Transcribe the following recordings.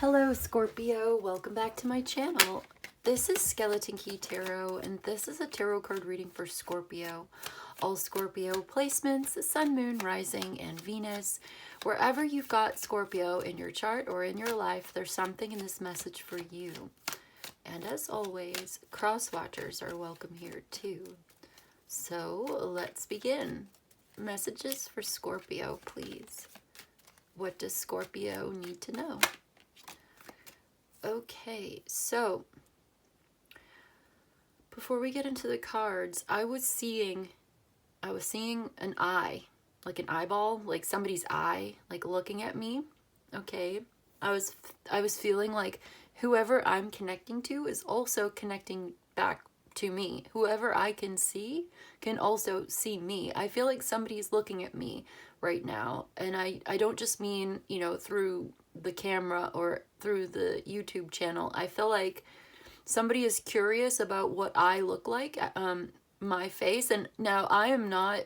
Hello Scorpio, welcome back to my channel. This is Skeleton Key Tarot and this is a tarot card reading for Scorpio. All Scorpio placements, the Sun, Moon, Rising, and Venus. Wherever you've got Scorpio in your chart or in your life, there's something in this message for you. And as always, cross watchers are welcome here too. So let's begin. Messages for Scorpio, please. What does Scorpio need to know? Okay, so before we get into the cards, I was seeing an eye, like an eyeball, like somebody's eye, like looking at me. Okay, I was feeling like whoever I'm connecting to is also connecting back to me. Whoever I can see can also see me. I feel like somebody's looking at me right now, and I don't just mean, you know, through the camera or through the YouTube channel. I feel like somebody is curious about what I look like, my face. And now I am not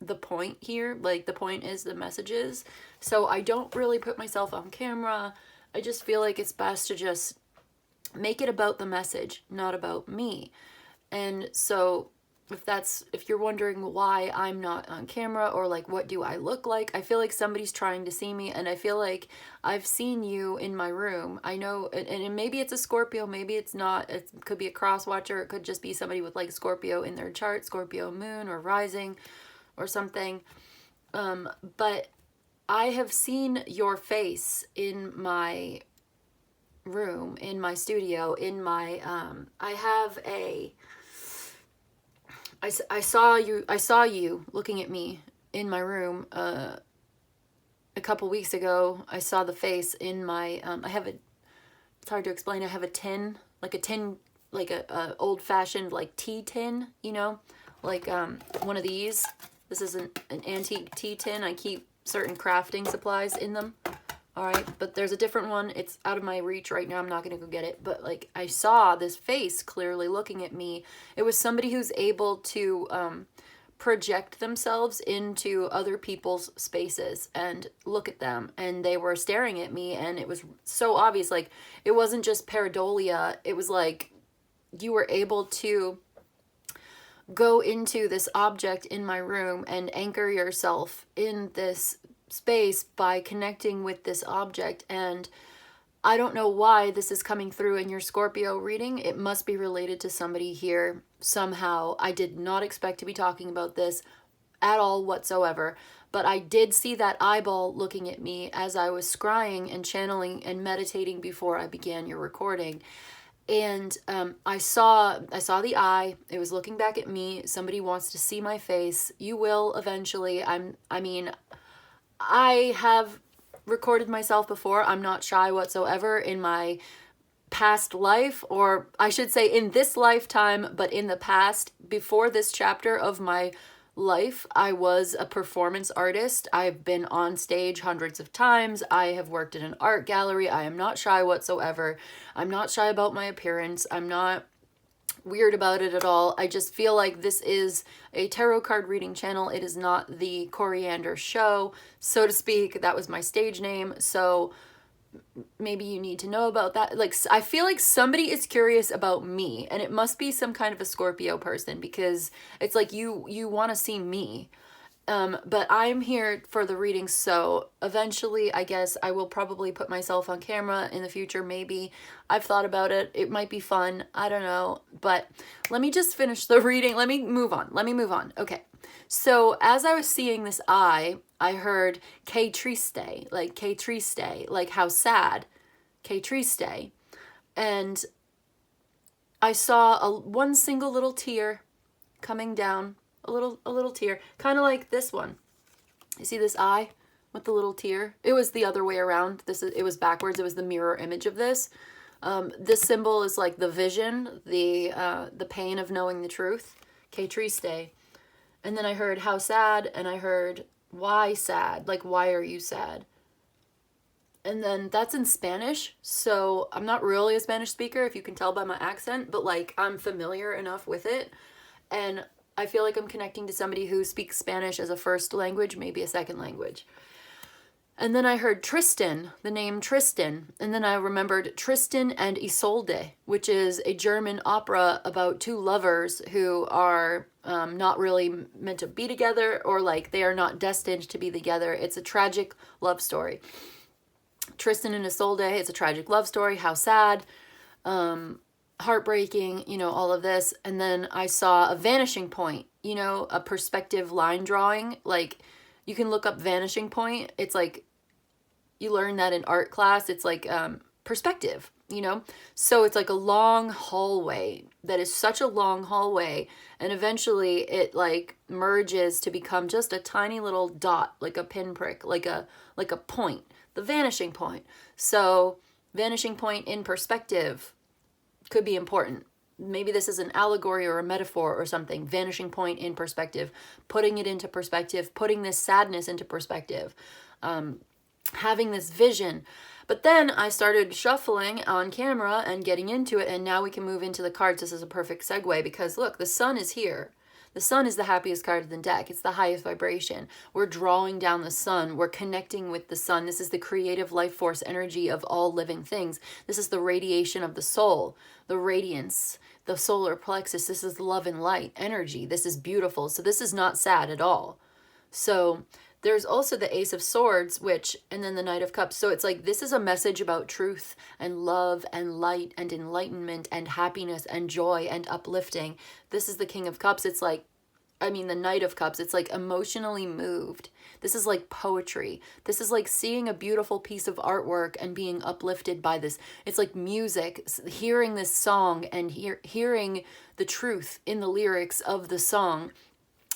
the point here. Like, the point is the messages. So I don't really put myself on camera. I just feel like it's best to just make it about the message, not about me. And so if you're wondering why I'm not on camera or like what do I look like, I feel like somebody's trying to see me, and I feel like I've seen you in my room. I know, and maybe it's a Scorpio, maybe it's not. It could be a cross watcher. It could just be somebody with like Scorpio in their chart, Scorpio moon or rising or something. But I have seen your face in my room, in my studio, in my I saw you looking at me in my room a couple weeks ago. I saw the face in my it's hard to explain. I have a tin, like a old-fashioned like tea tin, you know, like one of these. This is an antique tea tin. I keep certain crafting supplies in them. All right, but there's a different one. It's out of my reach right now. I'm not going to go get it. But like, I saw this face clearly looking at me. It was somebody who's able to project themselves into other people's spaces and look at them. And they were staring at me, and it was so obvious. Like, it wasn't just pareidolia. It was like you were able to go into this object in my room and anchor yourself in this space by connecting with this object. And I don't know why this is coming through in your Scorpio reading. It must be related to somebody here somehow. I did not expect to be talking about this at all whatsoever, but I did see that eyeball looking at me as I was scrying and channeling and meditating before I began your recording. And I saw the eye. It was looking back at me. Somebody wants to see my face. You will eventually. I have recorded myself before. I'm not shy whatsoever in my past life, or I should say in this lifetime, but in the past, before this chapter of my life, I was a performance artist. I've been on stage hundreds of times. I have worked in an art gallery. I am not shy whatsoever. I'm not shy about my appearance. I'm not weird about it at all. I just feel like this is a tarot card reading channel. It is not the Coriander Show, so to speak. That was my stage name. So maybe you need to know about that. Like, I feel like somebody is curious about me, and it must be some kind of a Scorpio person, because it's like you want to see me. But I'm here for the reading, so eventually I guess I will probably put myself on camera in the future, maybe. I've thought about it. It might be fun. I don't know. But let me just finish the reading. Let me move on. Okay. So as I was seeing this eye, I heard que triste, like how sad, que triste. And I saw one single little tear coming down. A little tear, kind of like this one. You see this eye with the little tear? It was the other way around. It was backwards. It was the mirror image of this. This symbol is like the vision, the pain of knowing the truth. Que triste. And then I heard how sad, and I heard why sad, like why are you sad? And then that's in Spanish, so I'm not really a Spanish speaker, if you can tell by my accent, but like I'm familiar enough with it. And I feel like I'm connecting to somebody who speaks Spanish as a first language, maybe a second language. And then I heard Tristan, the name Tristan. And then I remembered Tristan and Isolde, which is a German opera about two lovers who are not really meant to be together, or like they are not destined to be together. It's a tragic love story. Tristan and Isolde, it's a tragic love story. How sad, heartbreaking, you know, all of this. And then I saw a vanishing point, you know, a perspective line drawing. Like, you can look up vanishing point. It's like, you learn that in art class. It's like perspective, you know? So it's like a long hallway that is such a long hallway. And eventually it like merges to become just a tiny little dot, like a pinprick, like a point, the vanishing point. So vanishing point in perspective could be important. Maybe this is an allegory or a metaphor or something. Vanishing point in perspective, putting it into perspective, putting this sadness into perspective, having this vision. But then I started shuffling on camera and getting into it, and now we can move into the cards. This is a perfect segue because look, the sun is here. The sun is the happiest card of the deck. It's the highest vibration. We're drawing down the sun. We're connecting with the sun. This is the creative life force energy of all living things. This is the radiation of the soul, the radiance, the solar plexus. This is love and light energy. This is beautiful. So this is not sad at all. So there's also the Ace of Swords, and then the Knight of Cups. So it's like, this is a message about truth and love and light and enlightenment and happiness and joy and uplifting. This is the King of Cups. It's like, the Knight of Cups. It's like emotionally moved. This is like poetry. This is like seeing a beautiful piece of artwork and being uplifted by this. It's like music, hearing this song and hearing the truth in the lyrics of the song.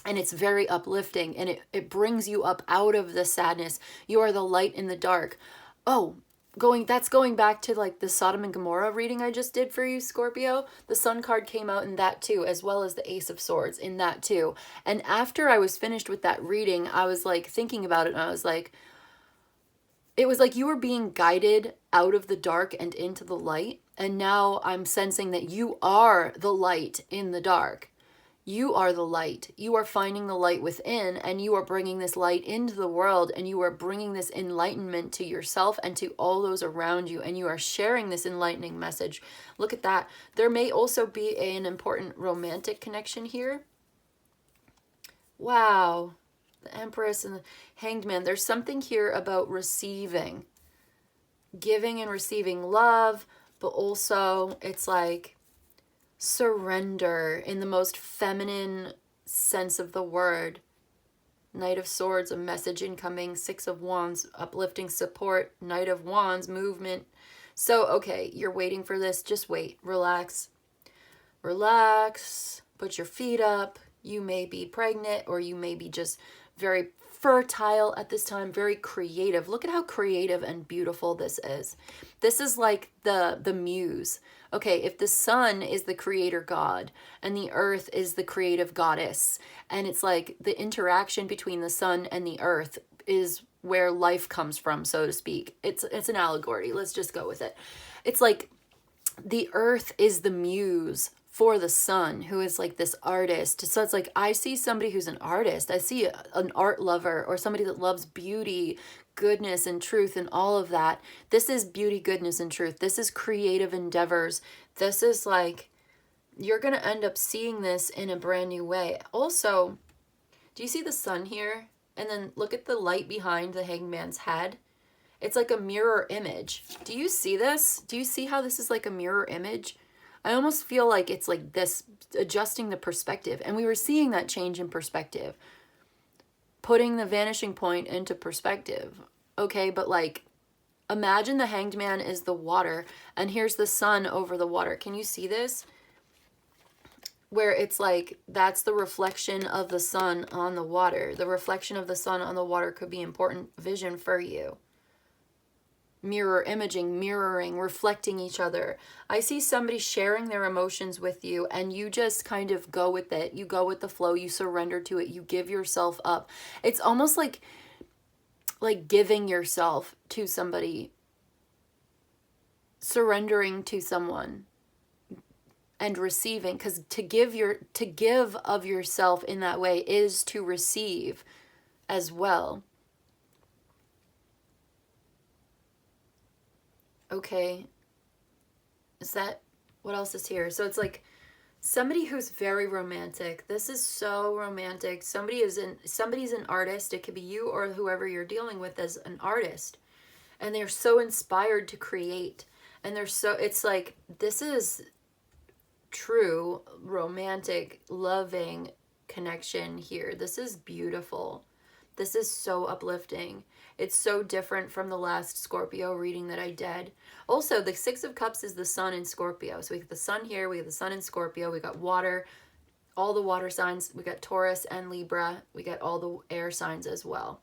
And it's very uplifting, and it brings you up out of the sadness. You are the light in the dark. Oh, that's going back to like the Sodom and Gomorrah reading I just did for you, Scorpio. The Sun card came out in that too, as well as the Ace of Swords in that too. And after I was finished with that reading, I was like thinking about it, and I was like, it was like you were being guided out of the dark and into the light. And now I'm sensing that you are the light in the dark. You are the light. You are finding the light within, and you are bringing this light into the world, and you are bringing this enlightenment to yourself and to all those around you, and you are sharing this enlightening message. Look at that. There may also be an important romantic connection here. Wow. The Empress and the Hanged Man. There's something here about receiving, giving and receiving love, but also it's like surrender in the most feminine sense of the word. Knight of Swords, a message incoming. Six of Wands, uplifting support. Knight of Wands, movement. So, okay, you're waiting for this. Just wait. Relax. Relax. Put your feet up. You may be pregnant, or you may be just very fertile at this time, very creative. Look at how creative and beautiful this is. This is like the muse. Okay, if the sun is the creator god and the earth is the creative goddess, and it's like the interaction between the sun and the earth is where life comes from, so to speak. It's an allegory. Let's just go with it. It's like the earth is the muse for the sun, who is like this artist. So it's like, I see somebody who's an artist. I see an art lover, or somebody that loves beauty, goodness, and truth, and all of that. This is beauty, goodness, and truth. This is creative endeavors. This is like, you're going to end up seeing this in a brand new way. Also, do you see the sun here? And then look at the light behind the Hanged Man's head. It's like a mirror image. Do you see this? Do you see how this is like a mirror image? I almost feel like it's like this, adjusting the perspective. And we were seeing that change in perspective. Putting the vanishing point into perspective. Okay, but like, imagine the Hanged Man is the water, and here's the sun over the water. Can you see this? Where it's like, that's the reflection of the sun on the water. The reflection of the sun on the water could be important vision for you. Mirror imaging, mirroring, reflecting each other. I see somebody sharing their emotions with you, and you just kind of go with it. You go with the flow. You surrender to it. You give yourself up. It's almost like giving yourself to somebody, surrendering to someone, and receiving. Because to give of yourself in that way is to receive as well. Okay. Is that, what else is here? So it's like somebody who's very romantic. This is so romantic. Somebody's an artist. It could be you or whoever you're dealing with as an artist. And they're so inspired to create. And it's like, this is true romantic, loving connection here. This is beautiful. This is so uplifting. It's so different from the last Scorpio reading that I did. Also, the Six of Cups is the sun in Scorpio. So we got the sun here, we have the sun in Scorpio, we got water, all the water signs, we got Taurus and Libra, we got all the air signs as well.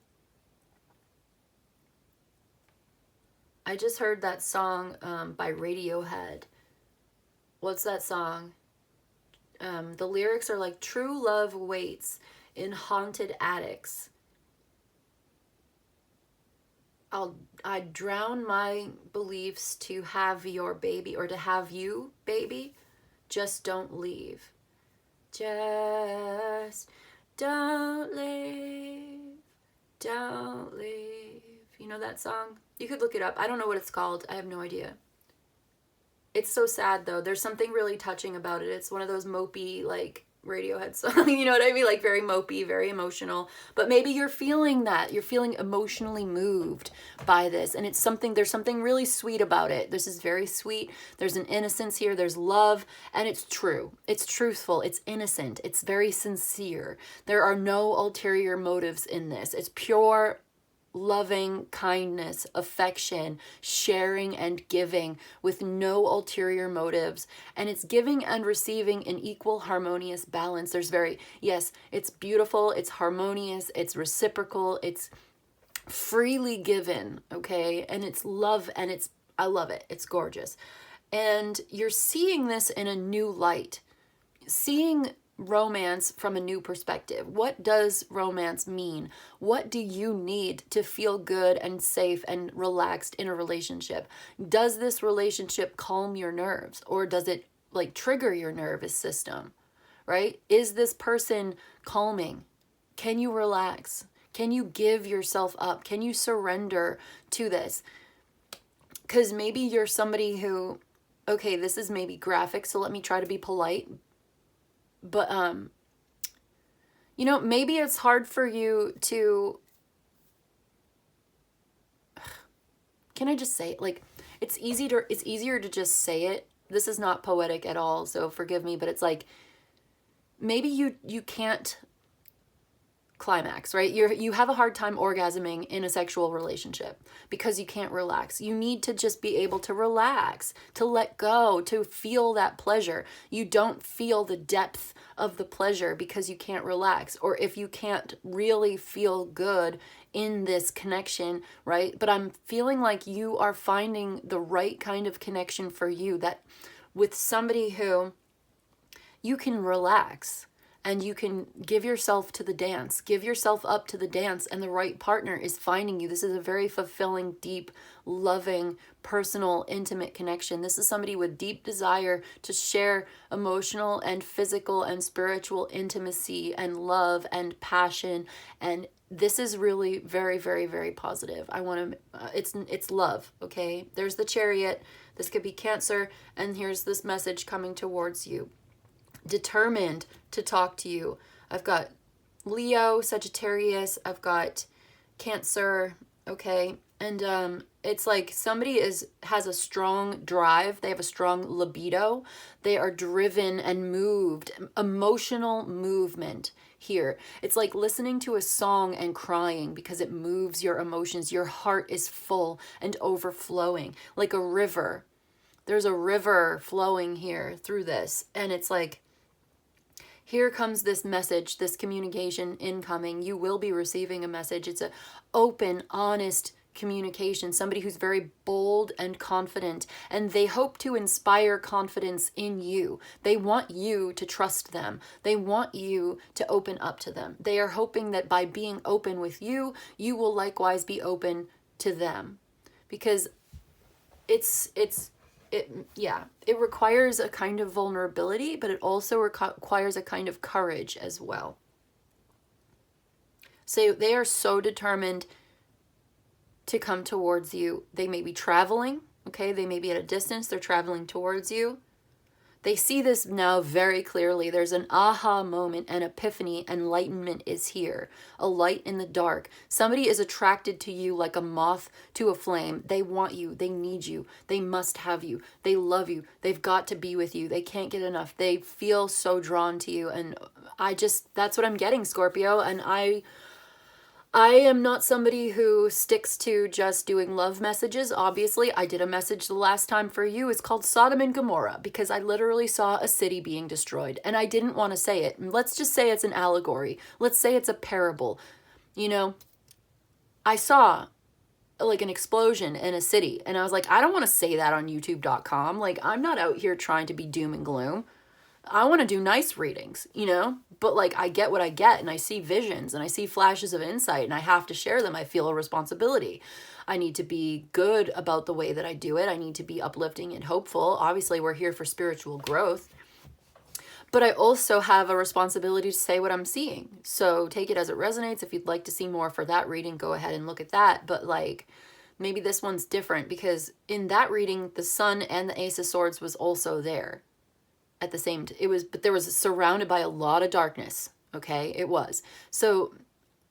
I just heard that song by Radiohead. What's that song? The lyrics are like, true love waits in haunted attics. I'd drown my beliefs to have your baby, or to have you, baby. Just don't leave. Just don't leave. Don't leave. You know that song? You could look it up. I don't know what it's called. I have no idea. It's so sad though. There's something really touching about it. It's one of those mopey, like, Radiohead song, you know what I mean? Like very mopey, very emotional. But maybe you're feeling that. You're feeling emotionally moved by this. And there's something really sweet about it. This is very sweet. There's an innocence here. There's love. And it's true. It's truthful. It's innocent. It's very sincere. There are no ulterior motives in this. It's pure loving kindness, affection, sharing and giving with no ulterior motives. And it's giving and receiving in equal harmonious balance. Yes, it's beautiful, it's harmonious, it's reciprocal, it's freely given, okay? And it's love, and I love it. It's gorgeous. And you're seeing this in a new light. Seeing romance from a new perspective. What does romance mean? What do you need to feel good and safe and relaxed in a relationship? Does this relationship calm your nerves, or does it like trigger your nervous system? Right? Is this person calming? Can you relax? Can you give yourself up? Can you surrender to this? Because maybe you're somebody who, okay, this is maybe graphic, so let me try to be polite. But, you know, maybe it's hard for you to, can I just say it? Like, it's easier to just say it. This is not poetic at all, so forgive me, but it's like, maybe you can't climax, right? You have a hard time orgasming in a sexual relationship because you can't relax. You need to just be able to relax, to let go, to feel that pleasure. You don't feel the depth of the pleasure because you can't relax, or if you can't really feel good in this connection, right? But I'm feeling like you are finding the right kind of connection for you, that with somebody who you can relax and you can give yourself to the dance, give yourself up to the dance, and the right partner is finding you. This is a very fulfilling, deep, loving, personal, intimate connection. This is somebody with deep desire to share emotional and physical and spiritual intimacy and love and passion. And this is really very, very, very positive. I want to, it's love, okay? There's the Chariot. This could be Cancer, and here's this message coming towards you. Determined to talk to you. I've got Leo, Sagittarius, I've got Cancer, okay? And it's like somebody has a strong drive. They have a strong libido. They are driven and moved. Emotional movement here. It's like listening to a song and crying because it moves your emotions. Your heart is full and overflowing like a river. There's a river flowing here through this, and it's like, here comes this message, this communication incoming. You will be receiving a message. It's an open, honest communication. Somebody who's very bold and confident, and they hope to inspire confidence in you. They want you to trust them. They want you to open up to them. They are hoping that by being open with you, you will likewise be open to them. Because it requires a kind of vulnerability, but it also requires a kind of courage as well. So they are so determined to come towards you. They may be traveling, okay? They may be at a distance, they're traveling towards you. They see this now very clearly. There's an aha moment, an epiphany, enlightenment is here. A light in the dark. Somebody is attracted to you like a moth to a flame. They want you. They need you. They must have you. They love you. They've got to be with you. They can't get enough. They feel so drawn to you. And that's what I'm getting, Scorpio. And I am not somebody who sticks to just doing love messages. Obviously, I did a message the last time for you. It's called Sodom and Gomorrah because I literally saw a city being destroyed and I didn't want to say it. Let's just say it's an allegory. Let's say it's a parable. You know, I saw like an explosion in a city and I was like, I don't want to say that on youtube.com. Like, I'm not out here trying to be doom and gloom. I want to do nice readings, you know, but like I get what I get and I see visions and I see flashes of insight and I have to share them. I feel a responsibility. I need to be good about the way that I do it. I need to be uplifting and hopeful. Obviously, we're here for spiritual growth, but I also have a responsibility to say what I'm seeing. So take it as it resonates. If you'd like to see more for that reading, go ahead and look at that. But like, maybe this one's different because in that reading, the Sun and the Ace of Swords was also there. At the same but there was surrounded by a lot of darkness. Okay, it was. So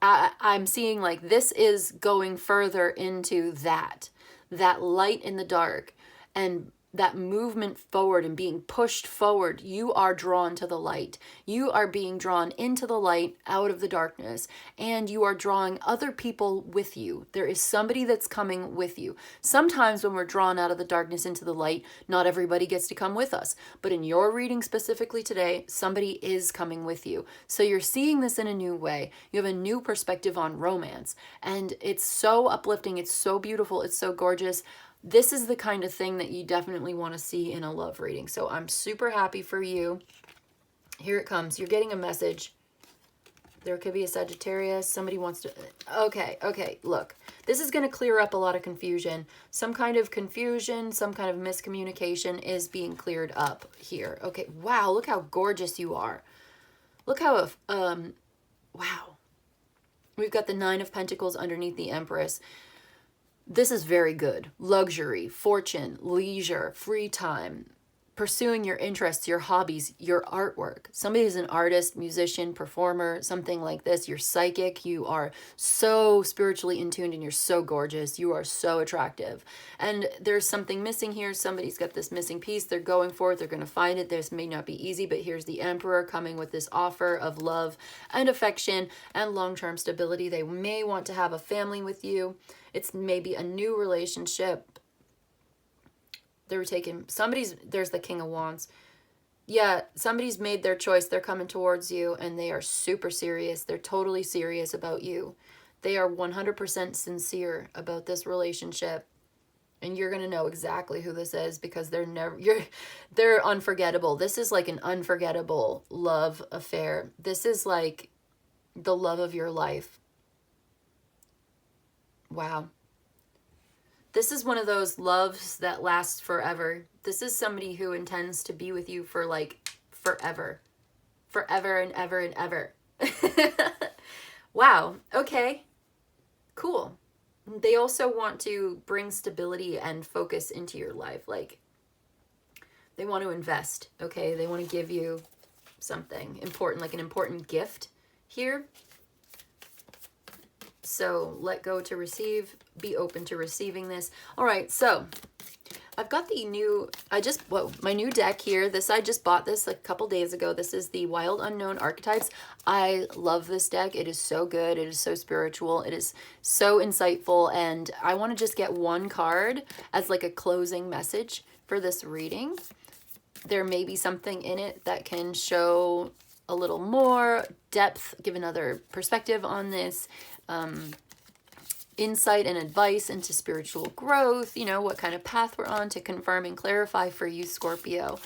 I'm seeing like this is going further into that light in the dark and that movement forward and being pushed forward. You are drawn to the light. You are being drawn into the light out of the darkness, and you are drawing other people with you. There is somebody that's coming with you. Sometimes when we're drawn out of the darkness into the light, not everybody gets to come with us. But in your reading specifically today, somebody is coming with you. So you're seeing this in a new way. You have a new perspective on romance, and it's so uplifting. It's so beautiful. It's so gorgeous. This is the kind of thing that you definitely want to see in a love reading. So I'm super happy for you. Here it comes. You're getting a message. There could be a Sagittarius. Somebody wants to... Okay. Look, this is going to clear up a lot of confusion. Some kind of confusion, some kind of miscommunication is being cleared up here. Okay. Wow. Look how gorgeous you are. Look how... wow. We've got the Nine of Pentacles underneath the Empress. This is very good. Luxury, fortune, leisure, free time, pursuing your interests, your hobbies, your artwork. Somebody who's an artist, musician, performer, something like this. You're psychic. You are so spiritually in tune and you're so gorgeous. You are so attractive. And there's something missing here. Somebody's got this missing piece. They're going for it. They're going to find it. This may not be easy, but here's the Emperor coming with this offer of love and affection and long-term stability. They may want to have a family with you. It's maybe a new relationship. They were taking there's the King of Wands. Yeah, somebody's made their choice. They're coming towards you and they are super serious. They're totally serious about you. They are 100% sincere about this relationship. And you're going to know exactly who this is because they're unforgettable. This is like an unforgettable love affair. This is like the love of your life. Wow. This is one of those loves that lasts forever. This is somebody who intends to be with you for like forever. Forever and ever and ever. Wow. Okay. Cool. They also want to bring stability and focus into your life. Like, they want to invest, okay? They want to give you something important, like an important gift here. So let go to receive, be open to receiving this. All right, so I've got the new, my new deck here. I just bought this like a couple days ago. This is the Wild Unknown Archetypes. I love this deck. It is so good. It is so spiritual. It is so insightful. And I want to just get one card as like a closing message for this reading. There may be something in it that can show a little more depth, give another perspective on this. Insight and advice into spiritual growth, you know, what kind of path we're on to confirm and clarify for you, Scorpio.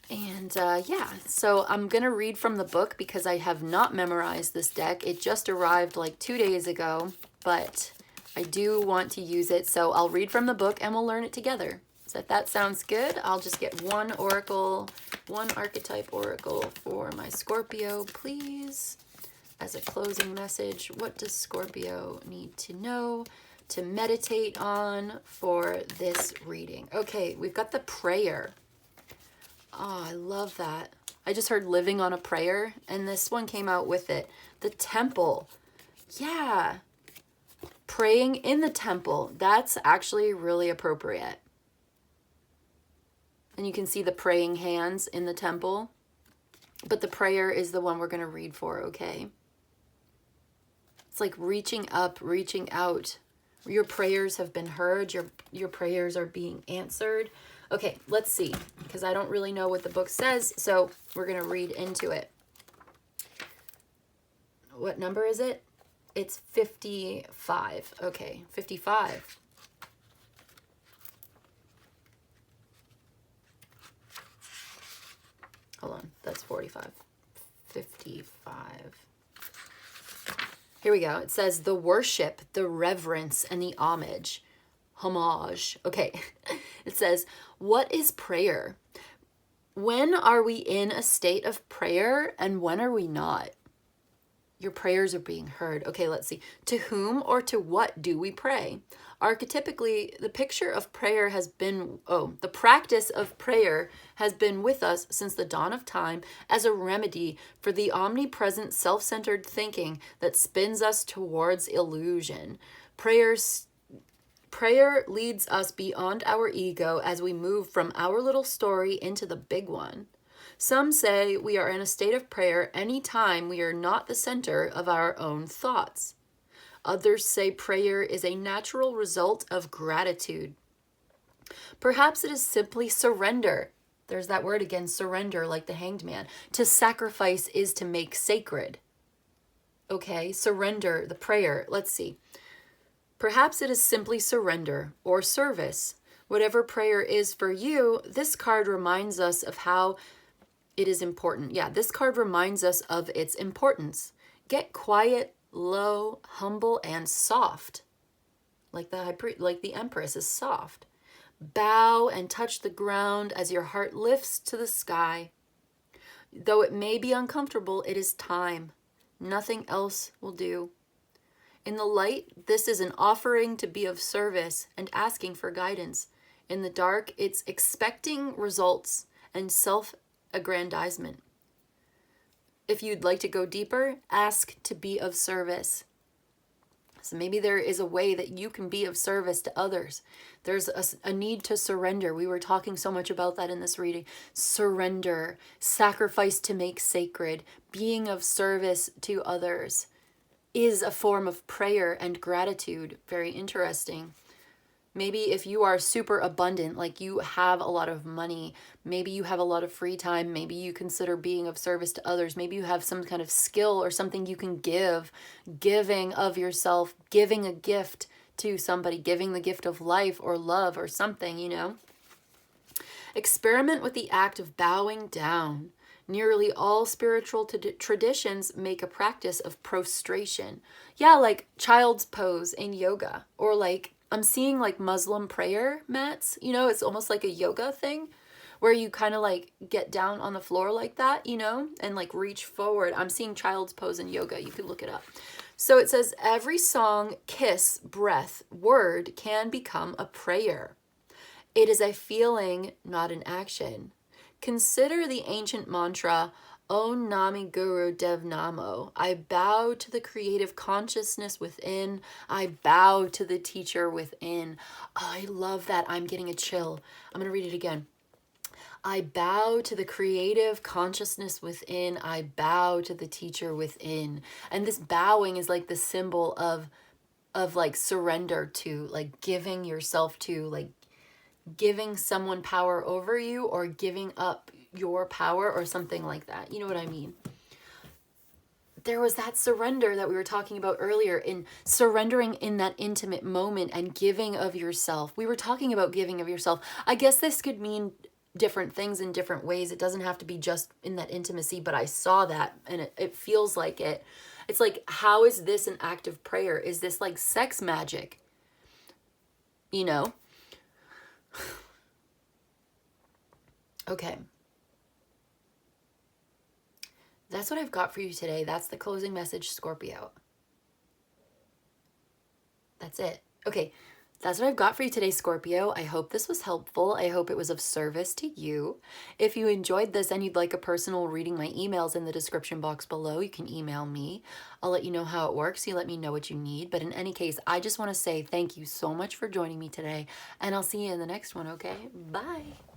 And yeah, so I'm going to read from the book because I have not memorized this deck. It just arrived like 2 days ago, but I do want to use it. So I'll read from the book and we'll learn it together. So if that sounds good, I'll just get one archetype oracle for my Scorpio, please. As a closing message, what does Scorpio need to know to meditate on for this reading. Okay, we've got the prayer. Oh, I love that. I just heard living on a prayer, and this one came out with it. The temple. Yeah. Praying in the temple. That's actually really appropriate. And you can see the praying hands in the temple. But the prayer is the one we're going to read for, okay? It's like reaching up, reaching out. Your prayers have been heard. Your prayers are being answered. Okay, let's see, because I don't really know what the book says, so we're going to read into it. What number is it? It's 55. Okay, 55. Hold on, that's 45. 55. Here we go. It says the worship, the reverence, and the homage. Homage. Okay. It says, what is prayer? When are we in a state of prayer and when are we not? Your prayers are being heard. Okay, let's see. To whom or to what do we pray? Archetypically, the picture of prayer has been, the practice of prayer has been with us since the dawn of time as a remedy for the omnipresent self-centered thinking that spins us towards illusion. Prayer leads us beyond our ego as we move from our little story into the big one. Some say we are in a state of prayer anytime we are not the center of our own thoughts. Others say prayer is a natural result of gratitude. Perhaps it is simply surrender. There's that word again, surrender, like the hanged man. To sacrifice is to make sacred. Okay, surrender, the prayer. Let's see. Perhaps it is simply surrender or service. Whatever prayer is for you, this card reminds us of how it is important. Yeah, this card reminds us of its importance. Get quiet, low, humble, and soft. Like the Empress is soft. Bow and touch the ground as your heart lifts to the sky. Though it may be uncomfortable, it is time. Nothing else will do. In the light, this is an offering to be of service and asking for guidance. In the dark, it's expecting results and self-aggrandizement. If you'd like to go deeper, ask to be of service. So maybe there is a way that you can be of service to others. There's a need to surrender. We were talking so much about that in this reading. Surrender, sacrifice to make sacred, being of service to others is a form of prayer and gratitude. Very interesting. Maybe if you are super abundant, like you have a lot of money, maybe you have a lot of free time, maybe you consider being of service to others, maybe you have some kind of skill or something you can give, giving of yourself, giving a gift to somebody, giving the gift of life or love or something, you know. Experiment with the act of bowing down. Nearly all spiritual traditions make a practice of prostration. Yeah, like child's pose in yoga, or like I'm seeing like Muslim prayer mats, you know, it's almost like a yoga thing where you kind of like get down on the floor like that, you know, and like reach forward. I'm seeing child's pose in yoga. You can look it up. So it says every song, kiss, breath, word can become a prayer. It is a feeling, not an action. Consider the ancient mantra, Om Nami Guru Dev Namo. I bow to the creative consciousness within. I bow to the teacher within. Oh, I love that. I'm getting a chill. I'm going to read it again. I bow to the creative consciousness within. I bow to the teacher within. And this bowing is like the symbol of like surrender to, like giving yourself to, like giving someone power over you or giving up your power or something like that. You know what I mean? There was that surrender that we were talking about earlier, in surrendering in that intimate moment and giving of yourself. We were talking about giving of yourself. I guess this could mean different things in different ways. It doesn't have to be just in that intimacy, but I saw that and it feels like it. It's like, how is this an act of prayer? Is this like sex magic? You know? Okay. That's what I've got for you today. That's the closing message, Scorpio. That's it. Okay, that's what I've got for you today, Scorpio. I hope this was helpful. I hope it was of service to you. If you enjoyed this and you'd like a personal reading, my email's in the description box below. You can email me. I'll let you know how it works. You let me know what you need. But in any case, I just want to say thank you so much for joining me today, and I'll see you in the next one, okay? Bye.